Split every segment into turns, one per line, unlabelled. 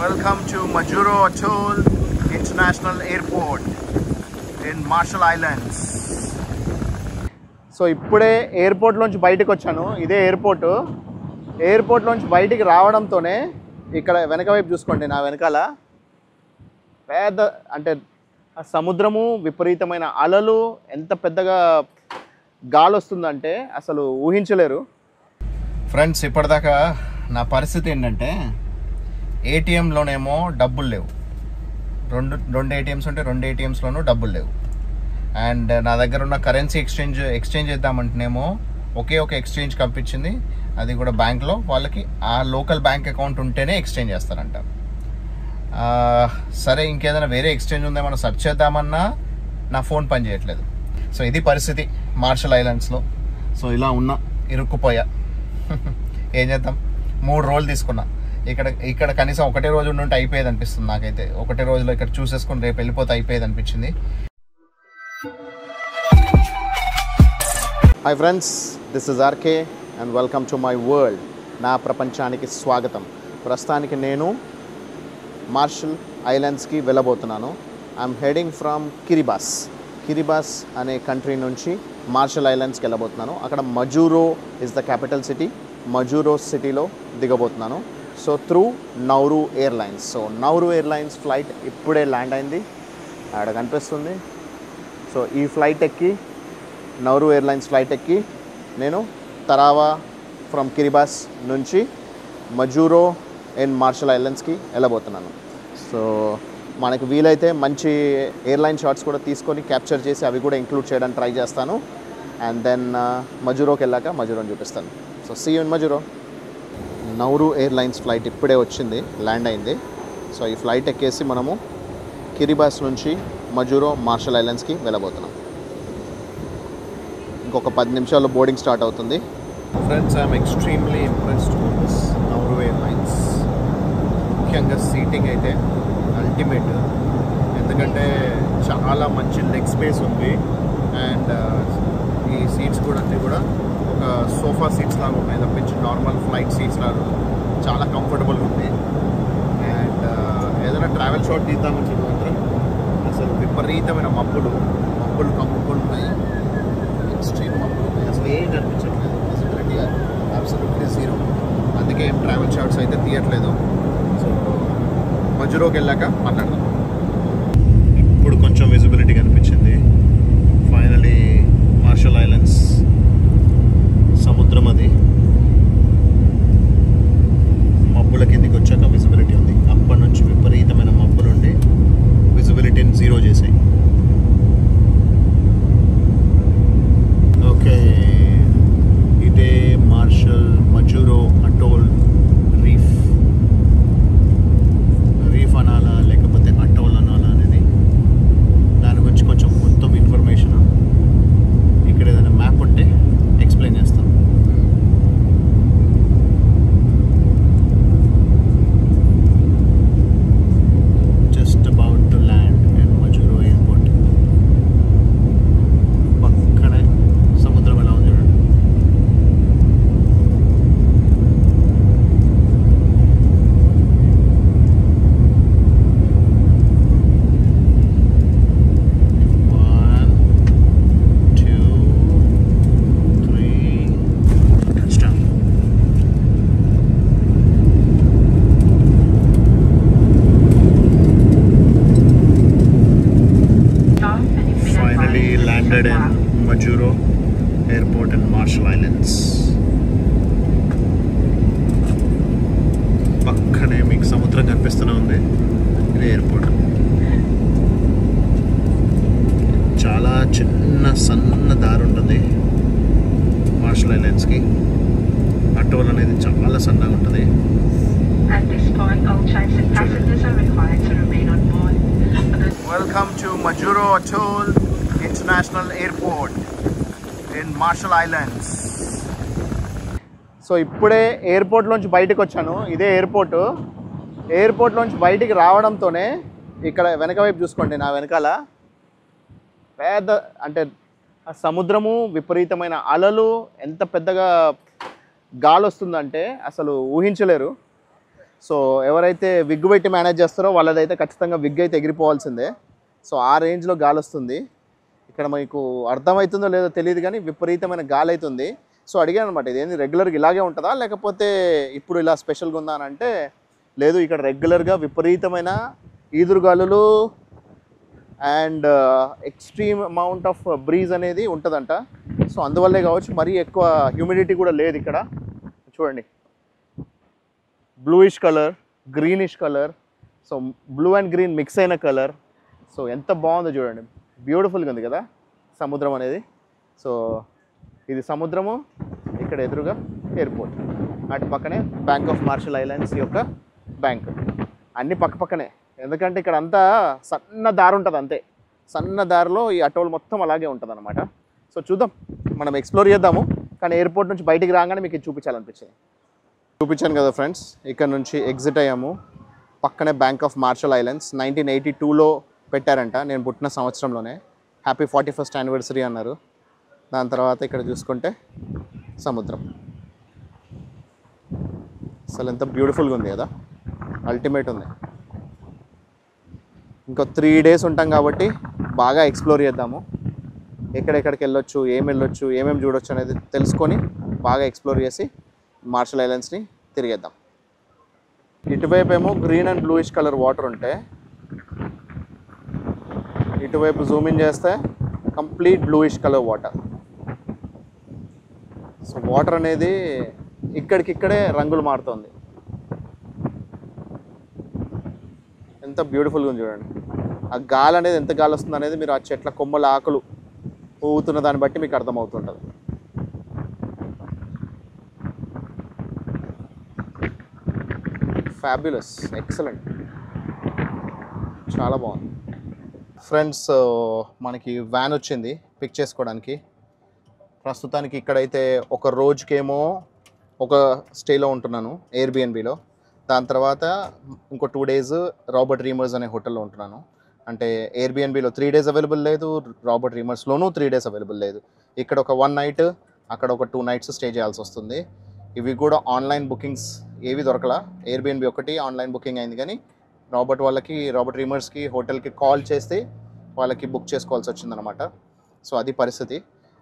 Welcome to Majuro Atoll International Airport in Marshall Islands. So ఇప్పుడే ఎయిర్పోర్ట్లోంచి బయటకు వచ్చాను. ఇదే ఎయిర్పోర్ట్లోంచి బయటికి రావడంతోనే ఇక్కడ వెనక వైపు చూసుకోండి, నా వెనకాల పెద్ద అంటే సముద్రము, విపరీతమైన అలలు, ఎంత పెద్దగా గాలి వస్తుందంటే అసలు ఊహించలేరు. ఫ్రెండ్స్, ఇప్పటిదాకా నా పరిస్థితి ఏంటంటే ఏటీఎంలోనేమో డబ్బులు లేవు. రెండు ఏటీఎంస్ ఉంటే రెండు ఏటీఎంస్లోనూ డబ్బులు లేవు. అండ్ నా దగ్గర ఉన్న కరెన్సీ ఎక్స్చేంజ్ చేద్దామంటేనేమో ఒకే ఒక ఎక్స్చేంజ్ కనిపించింది, అది కూడా బ్యాంక్లో. వాళ్ళకి ఆ లోకల్ బ్యాంక్ అకౌంట్ ఉంటేనే ఎక్స్చేంజ్ చేస్తారంట. సరే, ఇంకేదైనా వేరే ఎక్స్చేంజ్ ఉందేమో సెర్చ్ చేద్దామన్నా నా ఫోన్ పని చేయట్లేదు. సో ఇది పరిస్థితి మార్షల్ ఐలాండ్స్లో. సో ఇలా ఉన్నా, ఇరుక్కుపోయా. ఏం చేద్దాం, 3 రోజులు తీసుకున్నా. ఇక్కడ కనీసం ఒకటే రోజు ఉంటే అయిపోయేది అనిపిస్తుంది నాకైతే. ఒకటే రోజులో ఇక్కడ చూసేసుకుని రేపు వెళ్ళిపోతే అయిపోయేది అనిపించింది. Hi friends, this is RK and welcome to my world. నా ప్రపంచానికి స్వాగతం. ప్రస్తుతానికి నేను మార్షల్ ఐలాండ్స్కి వెళ్ళబోతున్నాను. ఐఎమ్ హెడింగ్ ఫ్రమ్ కిరిబాస్ అనే కంట్రీ నుంచి మార్షల్ ఐలాండ్స్కి వెళ్ళబోతున్నాను. అక్కడ Majuro is the capital city. Majuro సిటీలో దిగబోతున్నాను. So through Nauru airlines. So Nauru airlines flight ఇప్పుడే ల్యాండ్ అయింది, అక్కడ కనిపిస్తుంది. సో ఈ ఫ్లైట్ ఎక్కి, నౌరు ఎయిర్లైన్స్ ఫ్లైట్ ఎక్కి నేను తరావా ఫ్రమ్ కిరిబాస్ నుంచి మజూరో ఇన్ మార్షల్ ఐలాండ్స్కి వెళ్ళబోతున్నాను. సో మనకు వీలైతే మంచి ఎయిర్లైన్ షాట్స్ కూడా తీసుకొని క్యాప్చర్ చేసి అవి కూడా ఇంక్లూడ్ చేయడానికి ట్రై చేస్తాను. అండ్ దెన్ మజూరోకి వెళ్ళాక మజూరోని చూపిస్తాను. So see you in Majuro. Nauru airlines flight ఇప్పుడే వచ్చింది, ల్యాండ్ అయింది. సో ఈ ఫ్లైట్ ఎక్కేసి మనము కిరిబాస్ నుంచి మజూరో మార్షల్ ఐలాండ్స్కి వెళ్ళబోతున్నాం. ఇంకొక 10 నిమిషాల్లో బోర్డింగ్ స్టార్ట్ అవుతుంది. Friends, I'm extremely impressed with this Nauru airlines. ముఖ్యంగా సీటింగ్ అయితే అల్టిమేట్. ఎందుకంటే చాలా మంచి లెగ్ స్పేస్ ఉంది. అండ్ ఈ సీట్స్ కూడా అన్నీ కూడా ఒక సోఫా సీట్స్ లాగా ఉన్నాయి తప్పించి నార్మల్ ఫ్లైట్ సీట్స్ లాగా చాలా కంఫర్టబుల్గా ఉంది. అండ్ ఏదైనా ట్రావెల్ షాట్ తీద్దామని చెప్పి మాత్రం అసలు విపరీతమైన మబ్బులు కమ్ముకొని ఉన్నాయి. ఎక్స్ట్రీమ్ మబ్బులు ఉన్నాయి, అసలు ఏం కనిపించట్లేదు. Visibility absolutely zero. అందుకే ఏం ట్రావెల్ షాట్స్ అయితే తీయట్లేదు. సో మజూరోకి వెళ్ళాక మాట్లాడదాం. ఇప్పుడు కొంచెం విజిబిలిటీ కనిపించింది. ఫైనలీ మార్షల్ ఐలాండ్స్ సముద్రం, అది మబ్బుల కిందికి వచ్చాక విజిబిలిటీ ఉంది. అప్పటి నుంచి విపరీతమైన మబ్బులు ఉండి విజిబిలిటీని జీరో చేసాయి. ఓకే, ఇదే మార్షల్ మజూరో అటోల్ రీఫ్ అనాలా లేకపోతే అటోల్ అనాలా అనేది దాని గురించి కొంచెం మొత్తం ఇన్ఫర్మేషన్ ఇక్కడ ఏదైనా మ్యాప్ ఉంటే ఎక్స్ప్లెయిన్ చేస్తాం. Just about to land in Majuro airport. పక్కనే సముద్రం ఎలా ఉంది చూడండి. Majuro Airport in Marshall Islands. పక్కనే మీకు సముద్రం కనిపిస్తూనే ఉంది. ఇది ఎయిర్పోర్ట్. చాలా సన్న దారి ఉంటుంది మార్షల్ ఐలాండ్స్కి. అటోల్ అనేది చాలా సన్నగా ఉంటుంది. Welcome to Majuro atoll international airport in Marshall Islands. So ఇప్పుడే ఎయిర్పోర్ట్లోంచి బయటకు వచ్చాను. ఇదే ఎయిర్పోర్ట్లోంచి బయటికి రావడంతోనే ఇక్కడ వెనక వైపు చూసుకోండి, నా వెనకాల పెద్ద అంటే సముద్రము, విపరీతమైన అలలు, ఎంత పెద్దగా గాలి వస్తుందంటే అసలు ఊహించలేరు. సో ఎవరైతే విగ్ పెట్టి మేనేజ్ చేస్తారో వాళ్ళదైతే ఖచ్చితంగా విగ్ అయితే ఎగిరిపోవాల్సిందే. సో ఆ రేంజ్లో గాలి వస్తుంది. ఇక్కడ మీకు అర్థమవుతుందో లేదో తెలియదు కానీ విపరీతమైన గాలి అవుతుంది. సో అడిగాను అనమాట, ఇదేంటి రెగ్యులర్గా ఇలాగే ఉంటుందా లేకపోతే ఇప్పుడు ఇలా స్పెషల్గా ఉందా అని అంటే, లేదు ఇక్కడ రెగ్యులర్గా విపరీతమైన ఈదురుగాలులు and extreme amount of breeze అనేది ఉంటుందంట. సో అందువల్లే కావచ్చు మరీ ఎక్కువ హ్యూమిడిటీ కూడా లేదు ఇక్కడ. చూడండి, bluish colour, greenish colour, so blue and green mix అయిన కలర్. సో ఎంత బాగుందో చూడండి, బ్యూటిఫుల్గా ఉంది కదా సముద్రం అనేది. సో ఇది సముద్రము, ఇక్కడ ఎదురుగా ఎయిర్పోర్ట్, అటు పక్కనే బ్యాంక్ ఆఫ్ మార్షల్ ఐలాండ్స్ యొక్క బ్యాంక్. అన్నీ పక్కపక్కనే, ఎందుకంటే ఇక్కడ అంతా సన్న దారి ఉంటుంది, అంతే సన్న దారిలో ఈ అటోల్ మొత్తం అలాగే ఉంటుంది అనమాట. సో చూద్దాం, మనం ఎక్స్ప్లోర్ చేద్దాము. కానీ ఎయిర్పోర్ట్ నుంచి బయటికి రాగానే మీకు ఇది చూపించాలనిపించింది. చూపించాను కదా ఫ్రెండ్స్, ఇక్కడ నుంచి ఎగ్జిట్ అయ్యాము. పక్కనే బ్యాంక్ ఆఫ్ మార్షల్ ఐలాండ్స్ 1982లో పెట్టారంట, నేను పుట్టిన సంవత్సరంలోనే. హ్యాపీ 41st యానివర్సరీ అన్నారు. దాని తర్వాత ఇక్కడ చూసుకుంటే సముద్రం. అసలు ఎంత బ్యూటిఫుల్గా ఉంది కదా, అల్టిమేట్ ఉంది. ఇంకో 3 days ఉంటాం కాబట్టి బాగా ఎక్స్ప్లోర్ చేద్దాము. ఎక్కడెక్కడికి వెళ్ళొచ్చు, ఏమేమి చూడొచ్చు అనేది తెలుసుకొని బాగా ఎక్స్ప్లోర్ చేసి మార్షల్ ఐలాండ్స్ని తిరిగేద్దాం. ఇటువైపు ఏమో green and bluish colour water ఉంటే, ఇటువైపు జూమ్ ఇన్ చేస్తే complete bluish colour water. So water అనేది ఇక్కడికిక్కడే రంగులు మారుతుంది. ఎంత బ్యూటిఫుల్గా ఉంది చూడండి. ఆ గాలి అనేది ఎంత గాలి వస్తుంది అనేది మీరు ఆ చెట్ల కొమ్మల ఆకులు ఊగుతున్న దాన్ని బట్టి మీకు అర్థమవుతుంటుంది. ఫ్యాబ్యులస్, ఎక్సలెంట్, చాలా బాగుంది. ఫ్రెండ్స్, మనకి వ్యాన్ వచ్చింది పిక్ చేసుకోవడానికి. ప్రస్తుతానికి ఇక్కడైతే ఒక రోజుకేమో ఒక స్టేలో ఉంటున్నాను ఎయిర్బిఎన్బిలో. దాని తర్వాత ఇంకో 2 days రాబర్ట్ రీమర్స్ అనే హోటల్లో ఉంటున్నాను. అంటే ఎయిర్బిఎన్బిలో 3 days అవైలబుల్ లేదు, రాబర్ట్ రీమర్స్లోనూ 3 days అవైలబుల్ లేదు. ఇక్కడ ఒక 1 night, అక్కడ ఒక 2 nights స్టే చేయాల్సి వస్తుంది. ఇవి కూడా ఆన్లైన్ బుకింగ్స్ ఏవి దొరకలా. ఎయిర్బిఎన్బి ఒకటి ఆన్లైన్ బుకింగ్ అయింది, కానీ రాబర్ట్ రీమర్స్కి హోటల్కి కాల్ చేస్తే వాళ్ళకి బుక్ చేసుకోవాల్సి వచ్చిందనమాట. సో అది పరిస్థితి.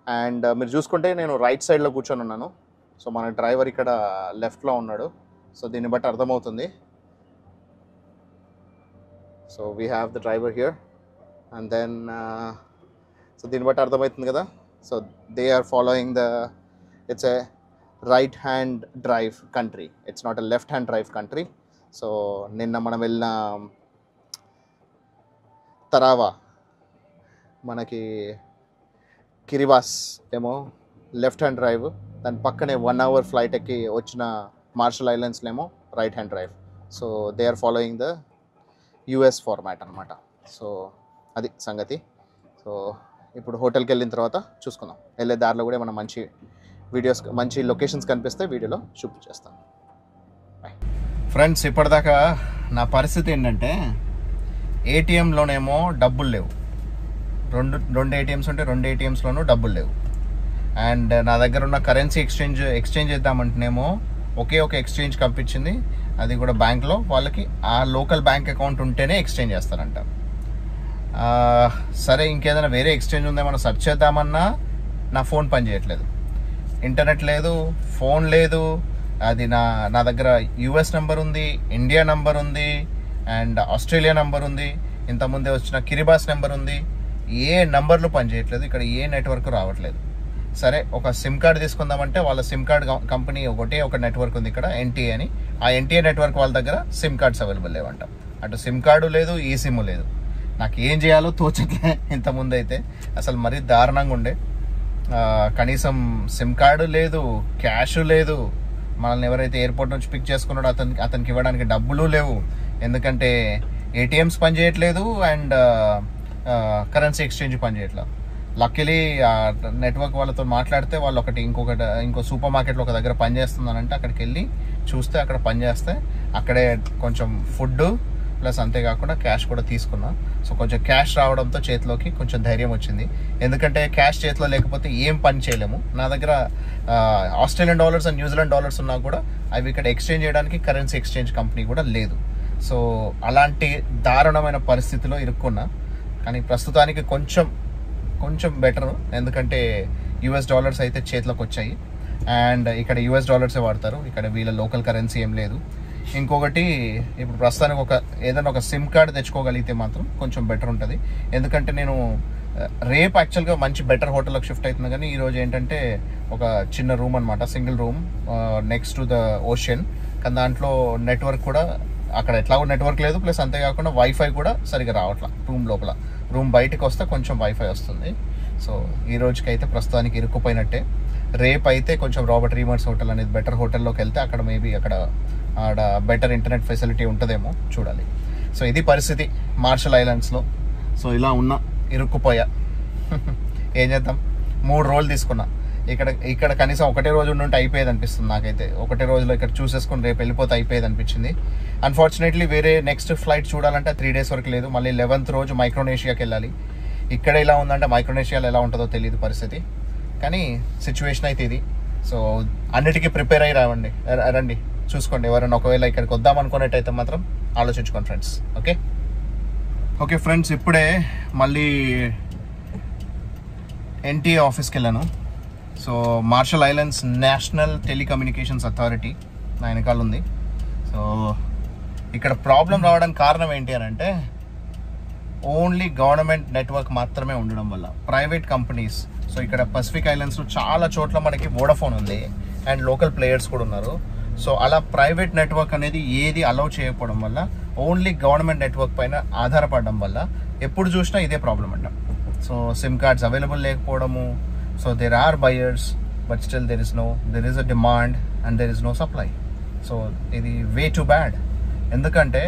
అండ్ మీరు చూసుకుంటే నేను రైట్ సైడ్లో కూర్చొని ఉన్నాను. సో మన డ్రైవర్ ఇక్కడ లెఫ్ట్లో ఉన్నాడు. సో దీన్ని బట్టి అర్థమవుతుంది. So we have the driver here and then so దీన్ని బట్టి అర్థమవుతుంది కదా. So they are following it's a right hand drive country, it's not a left hand drive country. So నిన్న మనం వెళ్ళిన తరావా, మనకి కిరిబాస్ ఏమో లెఫ్ట్ హ్యాండ్ డ్రైవ్, దాని పక్కనే 1 hour ఫ్లైట్ ఎక్కి వచ్చిన మార్షల్ ఐలాండ్స్లో ఏమో right hand drive. So they are following the US format అనమాట. సో అది సంగతి. సో ఇప్పుడు హోటల్కి వెళ్ళిన తర్వాత చూసుకుందాం. వెళ్ళే దారిలో కూడా మనం మంచి వీడియోస్, మంచి లొకేషన్స్ కనిపిస్తే వీడియోలో చూపించేస్తాను. ఫ్రెండ్స్, ఇప్పటిదాకా నా పరిస్థితి ఏంటంటే, ఏటీఎంలోనేమో డబ్బులు లేవు. రెండు ఏటీఎంస్ ఉంటే 2 ATMsలోనూ డబ్బులు లేవు. అండ్ నా దగ్గర ఉన్న కరెన్సీ ఎక్స్చేంజ్ చేద్దామంటేనేమో ఒకే ఒక ఎక్స్చేంజ్ కనిపించింది, అది కూడా బ్యాంక్లో. వాళ్ళకి ఆ లోకల్ బ్యాంక్ అకౌంట్ ఉంటేనే ఎక్స్చేంజ్ చేస్తారంట. సరే, ఇంకేదైనా వేరే ఎక్స్చేంజ్ ఉందేమో సెర్చ్ చేద్దామన్నా నా ఫోన్ పని చేయట్లేదు, ఇంటర్నెట్ లేదు, ఫోన్ లేదు. అది నా దగ్గర యుఎస్ నెంబర్ ఉంది, ఇండియా నెంబర్ ఉంది, అండ్ ఆస్ట్రేలియా నెంబర్ ఉంది, ఇంతకుముందే వచ్చిన కిరిబాస్ నెంబర్ ఉంది. ఏ నెంబర్లు పనిచేయట్లేదు, ఇక్కడ ఏ నెట్వర్క్ రావట్లేదు. సరే, ఒక సిమ్ కార్డు తీసుకుందామంటే వాళ్ళ సిమ్ కార్డ్ కంపెనీ ఒక నెట్వర్క్ ఉంది ఇక్కడ, ఎన్టీఏ అని. ఆ ఎన్టీఏ నెట్వర్క్ వాళ్ళ దగ్గర సిమ్ కార్డ్స్ అవైలబుల్ లేవంట. అటు సిమ్ కార్డు లేదు, ఈ సిమ్ లేదు. నాకు ఏం చేయాలో తోచట్లే. ఇంతకుముందు అయితే అసలు మరీ దారుణంగా ఉండే. కనీసం సిమ్ కార్డు లేదు, క్యాష్ లేదు. మనల్ని ఎవరైతే ఎయిర్పోర్ట్ నుంచి పిక్ చేసుకున్నాడో అతనికి ఇవ్వడానికి డబ్బులు లేవు, ఎందుకంటే ఏటీఎంస్ పనిచేయట్లేదు అండ్ కరెన్సీ ఎక్స్చేంజ్ పనిచేయట్లేదు. లక్కీలీ నెట్వర్క్ వాళ్ళతో మాట్లాడితే వాళ్ళు ఇంకో సూపర్ మార్కెట్లో ఒక దగ్గర పనిచేస్తుందనంటే అక్కడికి వెళ్ళి చూస్తే అక్కడ పనిచేస్తే అక్కడే కొంచెం ఫుడ్ ప్లస్ అంతేకాకుండా క్యాష్ కూడా తీసుకున్నా. సో కొంచెం క్యాష్ రావడంతో చేతిలోకి కొంచెం ధైర్యం వచ్చింది, ఎందుకంటే క్యాష్ చేతిలో లేకపోతే ఏం పని చేయలేము. నా దగ్గర Australian dollars and New Zealand dollars ఉన్నా కూడా అవి ఇక్కడ ఎక్స్చేంజ్ చేయడానికి కరెన్సీ ఎక్స్చేంజ్ కంపెనీ కూడా లేదు. సో అలాంటి దారుణమైన పరిస్థితిలో ఇరుక్కున్నా. కానీ ప్రస్తుతానికి కొంచెం బెటర్, ఎందుకంటే యుఎస్ డాలర్స్ అయితే చేతిలోకి వచ్చాయి. అండ్ ఇక్కడ యుఎస్ డాలర్సే వాడతారు, ఇక్కడ వీళ్ళ లోకల్ కరెన్సీ ఏం లేదు. ఇంకొకటి, ఇప్పుడు ప్రస్తుతానికి ఏదైనా ఒక సిమ్ కార్డ్ తెచ్చుకోగలిగితే మాత్రం కొంచెం బెటర్ ఉంటుంది. ఎందుకంటే నేను రేపు యాక్చువల్గా మంచి బెటర్ హోటల్లోకి షిఫ్ట్ అవుతుంది. కానీ ఈరోజు ఏంటంటే ఒక చిన్న రూమ్ అనమాట, single room next to the ocean. కానీ దాంట్లో నెట్వర్క్ కూడా అక్కడ ఎట్లాగో నెట్వర్క్ లేదు, ప్లస్ అంతేకాకుండా వైఫై కూడా సరిగా రావట్లా రూమ్ లోపల. రూమ్ బయటకు వస్తే కొంచెం వైఫై వస్తుంది. సో ఈ రోజుకి అయితే ప్రస్తుతానికి ఇరుక్కుపోయినట్టే. రేపు అయితే కొంచెం రాబర్ట్ రీమర్స్ హోటల్ అనేది బెటర్ హోటల్లోకి వెళ్తే అక్కడ మేబీ ఆడ బెటర్ ఇంటర్నెట్ ఫెసిలిటీ ఉంటుందేమో, చూడాలి. సో ఇది పరిస్థితి మార్షల్ ఐలాండ్స్లో. సో ఇలా ఉన్నా, ఇరుక్కుపోయా. ఏం చేద్దాం, 3 రోజులు తీసుకున్నా. ఇక్కడ కనీసం ఒకటే రోజు ఉంటే అయిపోయేది అనిపిస్తుంది నాకైతే. ఒకటే రోజులో ఇక్కడ చూసేసుకుని రేపు వెళ్ళిపోతే అయిపోయేది అనిపించింది. అన్ఫార్చునేట్లీ వేరే నెక్స్ట్ ఫ్లైట్ చూడాలంటే 3 days వరకు లేదు. మళ్ళీ 11th రోజు మైక్రోనేషియాకి వెళ్ళాలి. ఇక్కడ ఎలా ఉందంటే మైక్రోనేషియాలో ఎలా ఉంటుందో తెలియదు పరిస్థితి. కానీ సిచ్యువేషన్ అయితే ఇది. సో అన్నిటికీ ప్రిపేర్ అయ్యి రండి, చూసుకోండి. ఎవరైనా ఒకవేళ ఇక్కడికి వద్దాం అనుకునేట్టయితే మాత్రం ఆలోచించుకోండి ఫ్రెండ్స్. ఓకే ఫ్రెండ్స్, ఇప్పుడే మళ్ళీ ఎన్టీఏ ఆఫీస్కి వెళ్ళాను. So martial islands national telecommunications authority నా వెనకాల ఉంది. సో ఇక్కడ ప్రాబ్లం రావడానికి కారణం ఏంటి అని అంటే, ఓన్లీ గవర్నమెంట్ నెట్వర్క్ మాత్రమే ఉండడం వల్ల ప్రైవేట్ కంపెనీస్. సో ఇక్కడ పసిఫిక్ ఐలాండ్స్లో చాలా చోట్ల మనకి వోడాఫోన్ ఉంది అండ్ లోకల్ ప్లేయర్స్ కూడా ఉన్నారు. సో అలా ప్రైవేట్ నెట్వర్క్ అనేది ఏది అలౌ చేయకపోవడం వల్ల, ఓన్లీ గవర్నమెంట్ నెట్వర్క్ పైన ఆధారపడడం వల్ల ఎప్పుడు చూసినా ఇదే ప్రాబ్లం అంట. సో సిమ్ కార్డ్స్ అవైలబుల్ లేకపోవడము. So there are buyers but still there is a demand and there is no supply. So ఇది వే టు బ్యాడ్. ఎందుకంటే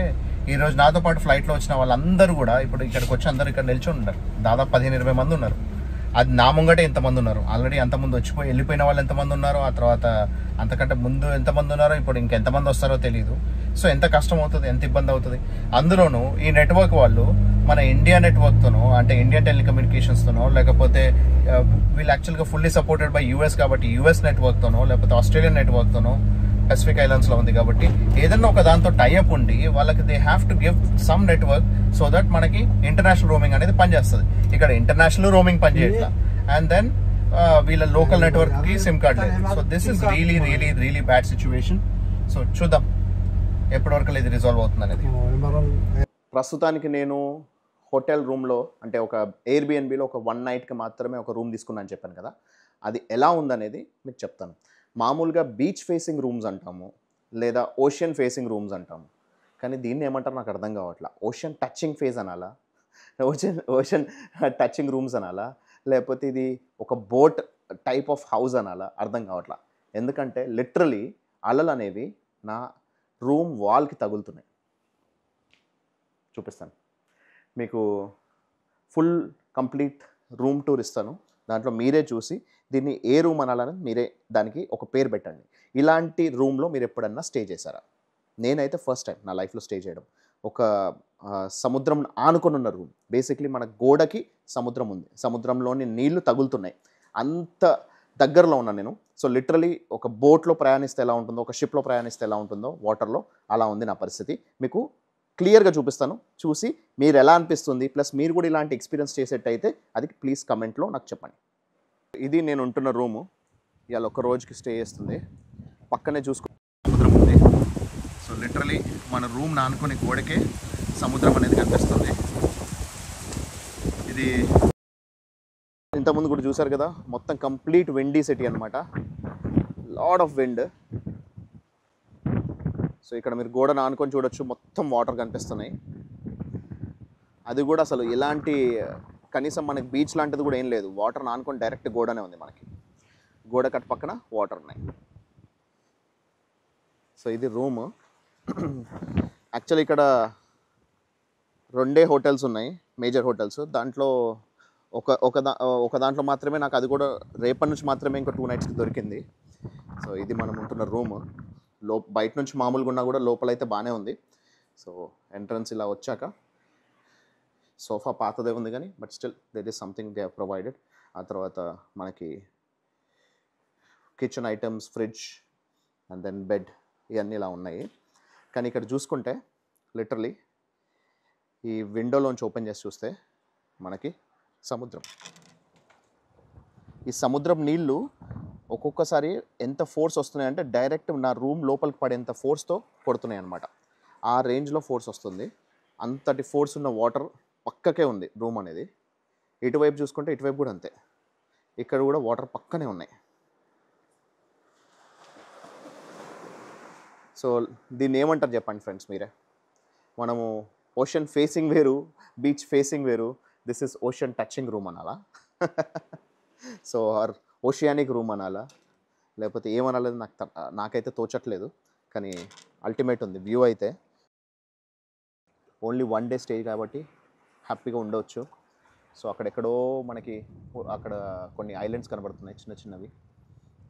ఈరోజు నాతో పాటు ఫ్లైట్లో వచ్చిన వాళ్ళందరూ కూడా ఇప్పుడు ఇక్కడికి వచ్చి అందరూ ఇక్కడ నిల్చొని ఉన్నారు. దాదాపు 15-20 మంది ఉన్నారు. అది నా ముంగటే ఎంతమంది ఉన్నారు, ఆల్రెడీ అంతమంది వెళ్ళిపోయిన వాళ్ళు ఎంతమంది ఉన్నారో, ఆ తర్వాత అంతకంటే ముందు ఎంతమంది ఉన్నారో, ఇప్పుడు ఇంకెంతమంది వస్తారో తెలియదు. సో ఎంత కష్టం అవుతుంది, ఎంత ఇబ్బంది అవుతుంది. అందులోనూ ఈ నెట్వర్క్ వాళ్ళు మన ఇండియా నెట్వర్క్తోనో, అంటే ఇండియన్ టెలికమ్యూనికేషన్స్తోనో, లేకపోతే వీళ్ళు యాక్చువల్గా ఫుల్లీ సపోర్టెడ్ బై యూఎస్ కాబట్టి యూఎస్ నెట్వర్క్తోనో, లేకపోతే ఆస్ట్రేలియన్ నెట్వర్క్తోనో, పసిఫిక్ ఐలాండ్స్లో ఉంది కాబట్టి ఏదన్నా ఒక దాంతో టైఅప్ ఉండి వాళ్ళకి they have to give some network so that మనకి ఇంటర్నేషనల్ రోమింగ్ అనేది పనిచేస్తుంది. ఇక్కడ ఇంటర్నేషనల్ రోమింగ్ పనిచేయట్లా, అండ్ దెన్ వీళ్ళ లోకల్ నెట్వర్క్ కి సిమ్ కార్డ్ లేదు. So this is really bad situation. So చూద్దాం ఎప్పటి వరకు ఇది రిజాల్వ్ అవుతుంది అనేది. ప్రస్తుతానికి నేను హోటల్ రూమ్లో, అంటే ఒక ఎయిర్బిఎన్బిలో ఒక 1 nightకి మాత్రమే ఒక రూమ్ తీసుకున్నాను చెప్పాను కదా, అది ఎలా ఉందనేది మీకు చెప్తాను. మామూలుగా బీచ్ ఫేసింగ్ రూమ్స్ అంటాము, లేదా ఓషన్ ఫేసింగ్ రూమ్స్ అంటాము. కానీ దీన్ని ఏమంటారు నాకు అర్థం కావట్లా. ఓషన్ టచింగ్ ఫేస్ అనాలా, ఓషన్ టచింగ్ రూమ్స్ అనాలా, లేకపోతే ఇది ఒక బోట్ టైప్ ఆఫ్ హౌస్ అనాలా, అర్థం కావట్లా. ఎందుకంటే లిటరలీ అలలు అనేవి నా రూమ్ వాల్కి తగులుతున్నాయి. చూపిస్తాను మీకు, ఫుల్ కంప్లీట్ రూమ్ టూర్ ఇస్తాను. దాంట్లో మీరే చూసి దీన్ని ఏ రూమ్ అనాలని మీరే దానికి ఒక పేరు పెట్టండి. ఇలాంటి రూమ్లో మీరు ఎప్పుడన్నా స్టే చేశారా? నేనైతే ఫస్ట్ టైం నా లైఫ్లో స్టే చేయడం. ఒక సముద్రం ఆనుకొని ఉన్న రూమ్. బేసిక్లీ మన గోడకి సముద్రం ఉంది, సముద్రంలోని నీళ్లు తగులుతున్నాయి, అంత దగ్గరలో ఉన్నాను నేను. సో లిటరలీ ఒక బోట్లో ప్రయాణిస్తే ఎలా ఉంటుందో, ఒక షిప్లో ప్రయాణిస్తే ఎలా ఉంటుందో వాటర్లో, అలా ఉంది నా పరిస్థితి. మీకు క్లియర్గా చూపిస్తాను, చూసి మీరు ఎలా అనిపిస్తుంది, ప్లస్ మీరు కూడా ఇలాంటి ఎక్స్పీరియన్స్ చేసేటైతే అది ప్లీజ్ కమెంట్లో నాకు చెప్పండి. ఇది నేను ఉంటున్న రూము. ఇవాళ ఒక రోజుకి స్టే చేస్తుంది. పక్కనే చూసుకో సముద్రం ఉంది. సో లిటరలీ మన రూమ్ నానుకొని గోడకే సముద్రం అనేది కనిపిస్తుంది. ఇది ఇంతకుముందు కూడా చూసారు కదా, మొత్తం కంప్లీట్ విండీ సిటీ అనమాట. Lot of wind. సో ఇక్కడ మీరు గోడను ఆనుకొని చూడొచ్చు, మొత్తం వాటర్ కనిపిస్తున్నాయి. అది కూడా అసలు ఎలాంటి, కనీసం మనకి బీచ్ లాంటిది కూడా ఏం లేదు. వాటర్ ఆనుకొని డైరెక్ట్ గోడనే ఉంది మనకి. గోడ కట్ పక్కన వాటర్ ఉన్నాయి. సో ఇది రూమ్. యాక్చువల్లీ ఇక్కడ 2 హోటల్స్ ఉన్నాయి, మేజర్ హోటల్స్. దాంట్లో ఒక దాంట్లో మాత్రమే నాకు, అది కూడా రేపటి నుంచి మాత్రమే ఇంకో 2 nights దొరికింది. సో ఇది మనం ఉంటున్న రూమ్. బయట నుంచి మామూలుగా ఉన్నా కూడా లోపలైతే బాగానే ఉంది. సో ఎంట్రన్స్ ఇలా వచ్చాక సోఫా పాతదే ఉంది కానీ, but still there is something they have provided. ఆ తర్వాత మనకి kitchen items, fridge, and then bed, ఇవన్నీ ఇలా ఉన్నాయి. కానీ ఇక్కడ చూసుకుంటే లిటరలీ ఈ విండోలోంచి ఓపెన్ చేసి చూస్తే మనకి సముద్రం. ఈ సముద్రం నీళ్ళు ఒక్కొక్కసారి ఎంత ఫోర్స్ వస్తున్నాయి అంటే డైరెక్ట్ నా రూమ్ లోపలికి పడేంత ఫోర్స్తో కొడుతున్నాయి అన్నమాట. ఆ రేంజ్లో ఫోర్స్ వస్తుంది. అంతటి ఫోర్స్ ఉన్న వాటర్ పక్కకే ఉంది రూమ్ అనేది. ఇటువైపు చూసుకుంటే ఇటువైపు కూడా అంతే, ఇక్కడ కూడా వాటర్ పక్కనే ఉన్నాయి. సో దీన్ని ఏమంటారు చెప్పండి ఫ్రెండ్స్ మీరే. మనము ఓషన్ ఫేసింగ్ వేరు, బీచ్ ఫేసింగ్ వేరు. This is ocean touching room అనాలా, సో ఆర్ ఓషియానిక్ రూమ్ అనాలా, లేకపోతే ఏమనాలేదు నాకైతే తోచట్లేదు. కానీ అల్టిమేట్ ఉంది వ్యూ అయితే. ఓన్లీ 1 డే స్టే కాబట్టి హ్యాపీగా ఉండవచ్చు. సో అక్కడెక్కడో మనకి అక్కడ కొన్ని ఐలాండ్స్ కనబడుతున్నాయి చిన్న చిన్నవి.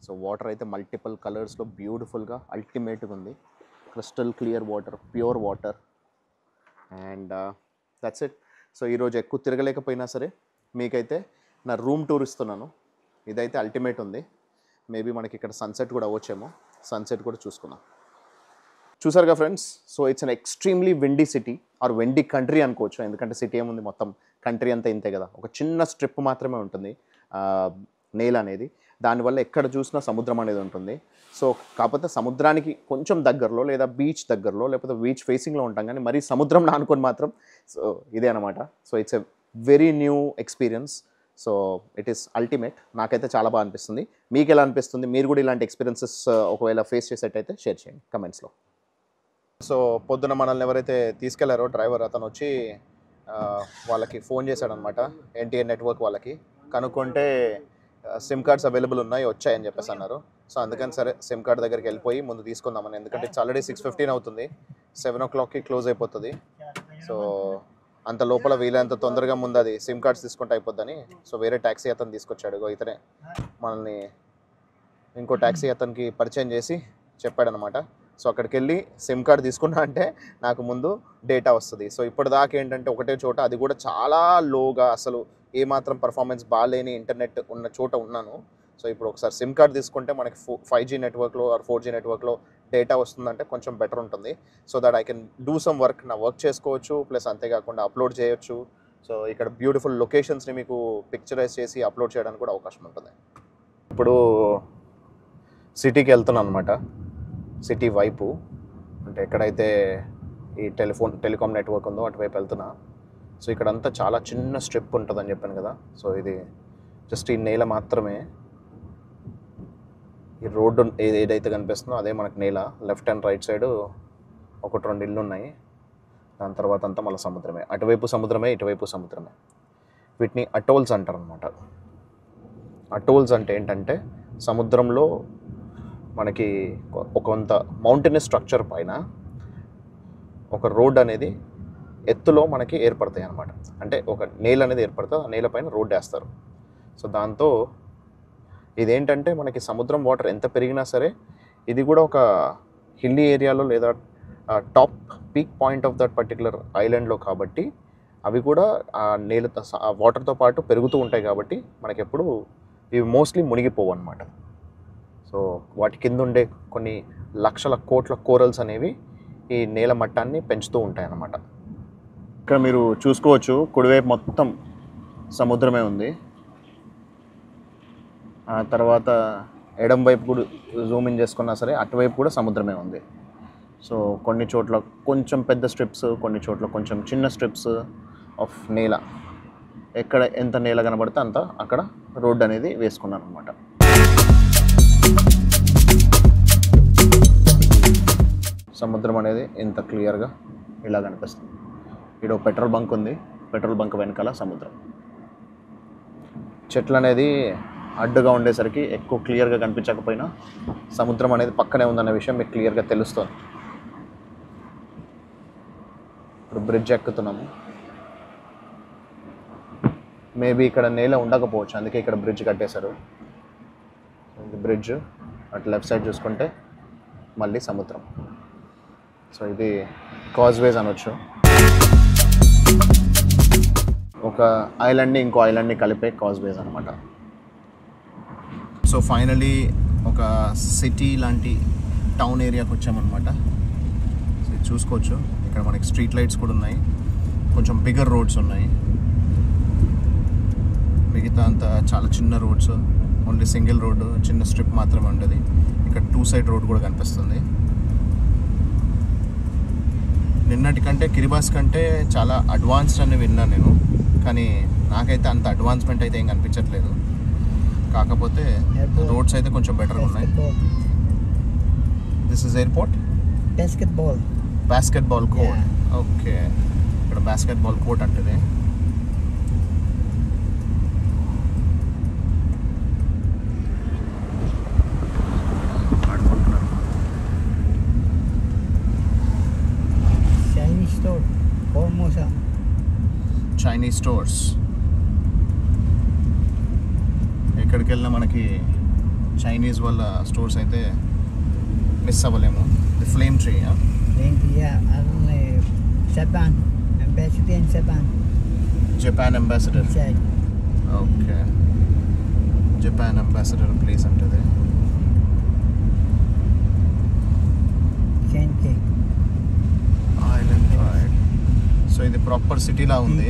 సో వాటర్ అయితే మల్టిపుల్ కలర్స్లో బ్యూటిఫుల్గా అల్టిమేట్గా ఉంది. Crystal clear water, pure water. And that's it. So ఈరోజు ఎక్కువ తిరగలేకపోయినా సరే మీకైతే నా రూమ్ టూర్ ఇస్తున్నాను. ఇదైతే అల్టిమేట్ ఉంది. మేబీ మనకి ఇక్కడ సన్సెట్ కూడా అవ్వచ్చేమో, సన్సెట్ కూడా చూసుకుందాం. చూసారుగా friends. So it's an extremely windy city or windy country అనుకోవచ్చు. ఎందుకంటే సిటీ ఏముంది, మొత్తం కంట్రీ అంతా ఇంతే కదా. ఒక చిన్న స్ట్రిప్ మాత్రమే ఉంటుంది నేల అనేది. దానివల్ల ఎక్కడ చూసినా సముద్రం అనేది ఉంటుంది. సో కాకపోతే సముద్రానికి కొంచెం దగ్గరలో లేదా బీచ్ దగ్గరలో లేకపోతే బీచ్ ఫేసింగ్లో ఉంటాం, కానీ మరీ సముద్రం అనుకొని మాత్రం సో ఇదే అనమాట. So it's a very new experience. So it is ultimate. నాకైతే చాలా బాగా అనిపిస్తుంది. మీకు ఎలా అనిపిస్తుంది? మీరు కూడా ఇలాంటి ఎక్స్పీరియన్సెస్ ఒకవేళ ఫేస్ చేసేటైతే షేర్ చేయండి కమెంట్స్లో. సో పొద్దున మనల్ని ఎవరైతే తీసుకెళ్లారో డ్రైవర్, అతను వచ్చి వాళ్ళకి ఫోన్ చేశాడనమాట, ఎన్టీఆర్ నెట్వర్క్ వాళ్ళకి. కనుక్కుంటే సిమ్ కార్డ్స్ అవైలబుల్ ఉన్నాయి, వచ్చాయని చెప్పేసి అన్నారు. సో అందుకని సరే సిమ్ కార్డ్ దగ్గరికి వెళ్ళిపోయి ముందు తీసుకుందామని. ఎందుకంటే ఇట్స్ ఆల్రెడీ 6:15 అవుతుంది, 7 o'clockకి క్లోజ్ అయిపోతుంది. సో అంత లోపల వీలైనంత తొందరగా ముందు అది సిమ్ కార్డ్స్ తీసుకుంటే అయిపోద్దని సో వేరే ట్యాక్సీ అతను తీసుకొచ్చాడు. ఇతనే మనల్ని ఇంకో ట్యాక్సీ అతనికి పరిచయం చేసి చెప్పాడనమాట. సో అక్కడికి వెళ్ళి సిమ్ కార్డ్ తీసుకున్నా అంటే నాకు ముందు డేటా వస్తుంది. సో ఇప్పటిదాకా ఏంటంటే ఒకటే చోట, అది కూడా చాలా లోగా, అసలు ఏమాత్రం పర్ఫార్మెన్స్ బాగాలేని ఇంటర్నెట్ ఉన్న చోట ఉన్నాను. సో ఇప్పుడు ఒకసారి సిమ్ కార్డ్ తీసుకుంటే మనకి 5G నెట్వర్క్లో ఆర్ 4G నెట్వర్క్లో డేటా వస్తుందంటే కొంచెం బెటర్ ఉంటుంది. So that I can do some work, నా వర్క్ చేసుకోవచ్చు, ప్లస్ అంతేకాకుండా అప్లోడ్ చేయొచ్చు. సో ఇక్కడ బ్యూటిఫుల్ లొకేషన్స్ని మీకు పిక్చరైజ్ చేసి అప్లోడ్ చేయడానికి కూడా అవకాశం ఉంటుంది. ఇప్పుడు సిటీకి వెళ్తున్నాను అనమాట, సిటీ వైపు. అంటే ఎక్కడైతే ఈ టెలికాం నెట్వర్క్ ఉందో అటువైపు వెళ్తున్నా. సో ఇక్కడంతా చాలా చిన్న స్ట్రిప్ ఉంటుందని చెప్పాను కదా. సో ఇది జస్ట్ ఈ నేల మాత్రమే. ఈ రోడ్డు ఏదైతే కనిపిస్తుందో అదే మనకు నేల. లెఫ్ట్ అండ్ రైట్ సైడ్ 1-2 ఇళ్ళు ఉన్నాయి. దాని తర్వాత అంతా మళ్ళీ సముద్రమే. అటువైపు సముద్రమే, ఇటువైపు సముద్రమే. వీటిని అటోల్స్ అంటారు అనమాట. అటోల్స్ అంటే ఏంటంటే సముద్రంలో మనకి కొంత మౌంటైనస్ స్ట్రక్చర్ పైన ఒక రోడ్ అనేది ఎత్తులో మనకి ఏర్పడతాయి అన్నమాట. అంటే ఒక నేల అనేది ఏర్పడుతుంది, ఆ నేల పైన రోడ్ వేస్తారు. సో దాంతో ఇదేంటంటే మనకి సముద్రం వాటర్ ఎంత పెరిగినా సరే ఇది కూడా ఒక హిల్లీ ఏరియాలో లేదా top peak point of that particular ఐలాండ్లో కాబట్టి అవి కూడా ఆ నేల వాటర్తో పాటు పెరుగుతూ ఉంటాయి. కాబట్టి మనకి ఎప్పుడు ఇవి మోస్ట్లీ మునిగిపోవు అన్నమాట. సో వాటి కింద ఉండే కొన్ని లక్షల కోట్ల కోరల్స్ అనేవి ఈ నేల మట్టాన్ని పెంచుతూ ఉంటాయి అన్నమాట. ఇక్కడ మీరు చూసుకోవచ్చు, కుడివైపు మొత్తం సముద్రమే ఉంది. ఆ తర్వాత ఎడం వైపు కూడా జూమ్ ఇన్ చేసుకున్నా సరే అటువైపు కూడా సముద్రమే ఉంది. సో కొన్ని చోట్ల కొంచెం పెద్ద స్ట్రిప్స్, కొన్ని చోట్ల కొంచెం చిన్న స్ట్రిప్స్ ఆఫ్ నేల. ఎక్కడ ఎంత నేల కనబడితే అంత అక్కడ రోడ్ అనేది వేసుకున్నాను అనమాట. సముద్రం అనేది ఇంత క్లియర్గా ఇలా కనిపిస్తుంది. ఇక్కడ పెట్రోల్ బంక్ ఉంది, పెట్రోల్ బంక్ వెనకాల సముద్రం. చెట్లు అనేది అడ్డుగా ఉండేసరికి ఎక్కువ క్లియర్గా కనిపించకపోయినా సముద్రం అనేది పక్కనే ఉందన్న విషయం మీకు క్లియర్గా తెలుస్తుంది. ఇప్పుడు బ్రిడ్జ్ ఎక్కుతున్నాము. మేబీ ఇక్కడ నేల ఉండకపోవచ్చు, అందుకే ఇక్కడ బ్రిడ్జ్ కట్టేశారు. ఇది బ్రిడ్జ్. అటు లెఫ్ట్ సైడ్ చూసుకుంటే మళ్ళీ సముద్రం. సో ఇది కాజ్వేస్ అనొచ్చు. ఒక ఐలాండ్ని ఇంకో ఐలాండ్ని కలిపే కాజ్వేస్ అనమాట. సో ఫైనలీ ఒక సిటీ లాంటి టౌన్ ఏరియాకి వచ్చామన్నమాట. సో ఇది చూసుకోవచ్చు, ఇక్కడ మనకి స్ట్రీట్ లైట్స్ కూడా ఉన్నాయి, కొంచెం బిగ్గర్ రోడ్స్ ఉన్నాయి. మిగతా అంతా చాలా చిన్న రోడ్స్, ఓన్లీ సింగిల్ రోడ్డు, చిన్న స్ట్రిప్ మాత్రమే ఉంటుంది. ఇక్కడ 2 సైడ్ రోడ్ కూడా కనిపిస్తుంది. నిన్నటికంటే కిరిబాస్ కంటే చాలా అడ్వాన్స్డ్ అని విన్నాను నేను, కానీ నాకైతే అంత అడ్వాన్స్మెంట్ అయితే ఏం కనిపించట్లేదు. కాకపోతే రోడ్స్ అయితే కొంచెం బెటర్గా ఉన్నాయి. This is airport, basketball court. Okay, ఇక్కడ బాస్కెట్బాల్ కోర్ట్ అంటది. చైనీస్ స్టోర్స్, ఎక్కడికి వెళ్ళినా మనకి చైనీస్ వాళ్ళ స్టోర్స్ అయితే మిస్ అవ్వలేము. The flame tree, Japan ambassador. Okay, Japan ambassador place అంటది. Island ride. సో ఇది ప్రాపర్ సిటీలా ఉంది.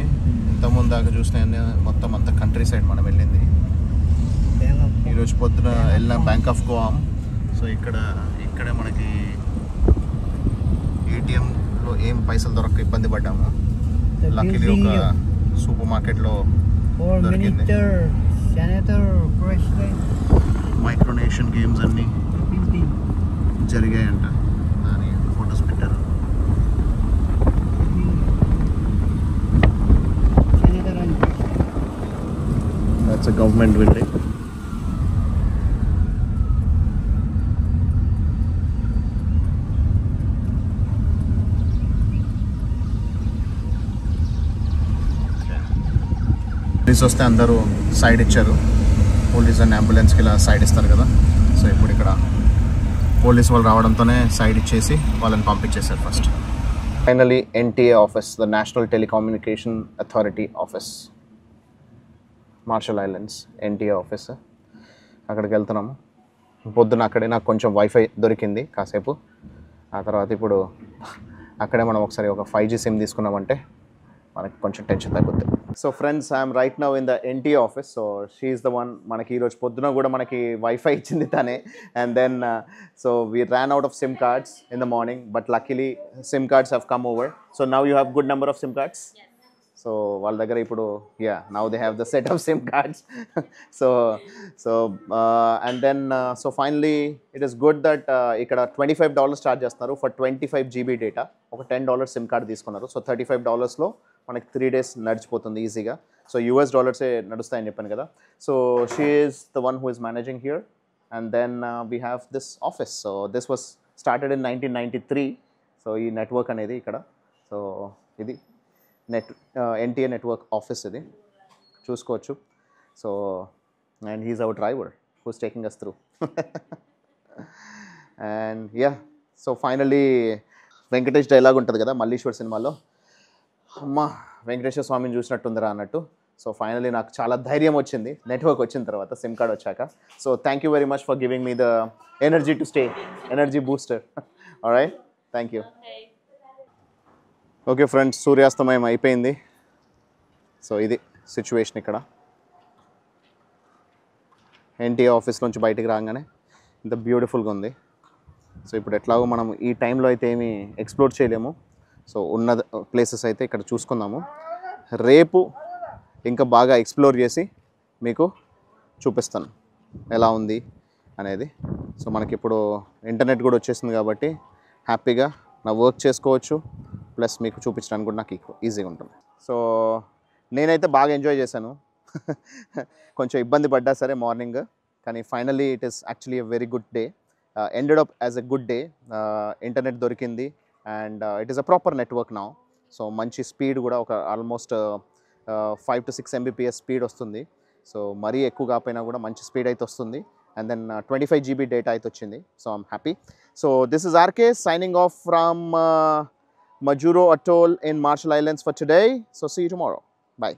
ఇంతకుముందు దాకా చూసిన మొత్తం అంత కంట్రీ సైడ్ మనం వెళ్ళింది. ఈరోజు పొద్దున వెళ్ళిన బ్యాంక్ ఆఫ్ గోవామ్. సో ఇక్కడే మనకి ఏటీఎంలో ఏం పైసలు దొరక్క ఇబ్బంది పడ్డాము. లక్కీలీ ఒక సూపర్ మార్కెట్లో దొరికింది. మైక్రోనేషన్ గేమ్స్ అన్నీ జరిగాయంట, దాని ఫొటోస్ పెట్టారు. That's a government building. Police వస్తే అందరూ సైడ్ ఇచ్చారు. పోలీస్ అండ్ అంబులెన్స్కి ఇలా సైడ్ ఇస్తారు కదా. సో ఇప్పుడు ఇక్కడ పోలీస్ వాళ్ళు రావడంతోనే సైడ్ ఇచ్చేసి వాళ్ళని పంపించేశారు first. Finally NTA office, the national telecommunication authority office, martial islands NTA office. అక్కడికి వెళ్తున్నాము. పొద్దున అక్కడే నాకు కొంచెం వైఫై దొరికింది కాసేపు. ఆ తర్వాత ఇప్పుడు అక్కడే మనం ఒకసారి ఒక 5G సిమ్ తీసుకున్నామంటే మనకి కొంచెం టెన్షన్ తగ్గుతుంది. So friends, I'm right now in the NTA office. So she is the one. మనకి ఈరోజు పొద్దున కూడా మనకి వైఫై ఇచ్చింది తనే. And then so we ran out of SIM cards in the morning, but luckily SIM cards have come over. So now you have good number of SIM cards? Yes. So వాళ్ళ దగ్గర ఇప్పుడు now they have the set of SIM cards. And then so finally it is good that ఇక్కడ $25 charge చేస్తున్నారు for 25 GB data. ఒక $10 SIM card తీసుకున్నారు. So $35లో మనకి 3 days నడిచిపోతుంది ఈజీగా. So US డాలర్సే నడుస్తాయని చెప్పాను కదా. So she is the one who is managing here. And then we have this office. So this was started in 1993. So ఈ network అనేది ఇక్కడ. సో ఇది ఎన్టీఏ నెట్వర్క్ ఆఫీస్ ఇది చూసుకోవచ్చు. So and he's our driver who's taking us through. And so finally Venkatesh dialogue ఉంటుంది కదా మల్లీశ్వర్ సినిమాలో, అమ్మ వెంకటేశ్వర స్వామిని చూసినట్టుందిరా అన్నట్టు. సో ఫైనలీ నాకు చాలా ధైర్యం వచ్చింది నెట్వర్క్ వచ్చిన తర్వాత, సిమ్ కార్డ్ వచ్చాక. So thank you very much for giving me the energy to stay, energy booster. Alright, thank you. Okay friends, సూర్యాస్తమయం అయిపోయింది. సో ఇది సిచ్యువేషన్ ఇక్కడ. ఎన్టీఏ ఆఫీస్ నుంచి బయటికి రాగానే ఇంత బ్యూటిఫుల్గా ఉంది. సో ఇప్పుడు ఎట్లాగో మనం ఈ టైంలో అయితే ఏమీ ఎక్స్ప్లోర్ చేయలేము. సో ఉన్న ప్లేసెస్ అయితే ఇక్కడ చూసుకుందాము. రేపు ఇంకా బాగా ఎక్స్ప్లోర్ చేసి మీకు చూపిస్తాను ఎలా ఉంది అనేది. సో మనకి ఇప్పుడు ఇంటర్నెట్ కూడా వచ్చేసింది కాబట్టి హ్యాపీగా నా వర్క్ చేసుకోవచ్చు, ప్లస్ మీకు చూపించడానికి కూడా నాకు ఈజీగా ఉంటుంది. సో నేనైతే బాగా ఎంజాయ్ చేశాను. కొంచెం ఇబ్బంది పడ్డా సరే మార్నింగ్, కానీ finally it is actually a very good day. Ended up as a good day. Internet దొరికింది and it is a proper network now. So మంచి స్పీడ్ కూడా ఒక ఆల్మోస్ట్ 5 to 6 Mbps స్పీడ్ వస్తుంది. సో మరీ ఎక్కువ కాకపోయినా కూడా మంచి స్పీడ్ అయితే వస్తుంది. అండ్ దెన్ 25 GB డేటా అయితే వచ్చింది. So I'm happy. So this is RK signing off from Majuro Atoll in Marshall Islands for today. So see you tomorrow. Bye.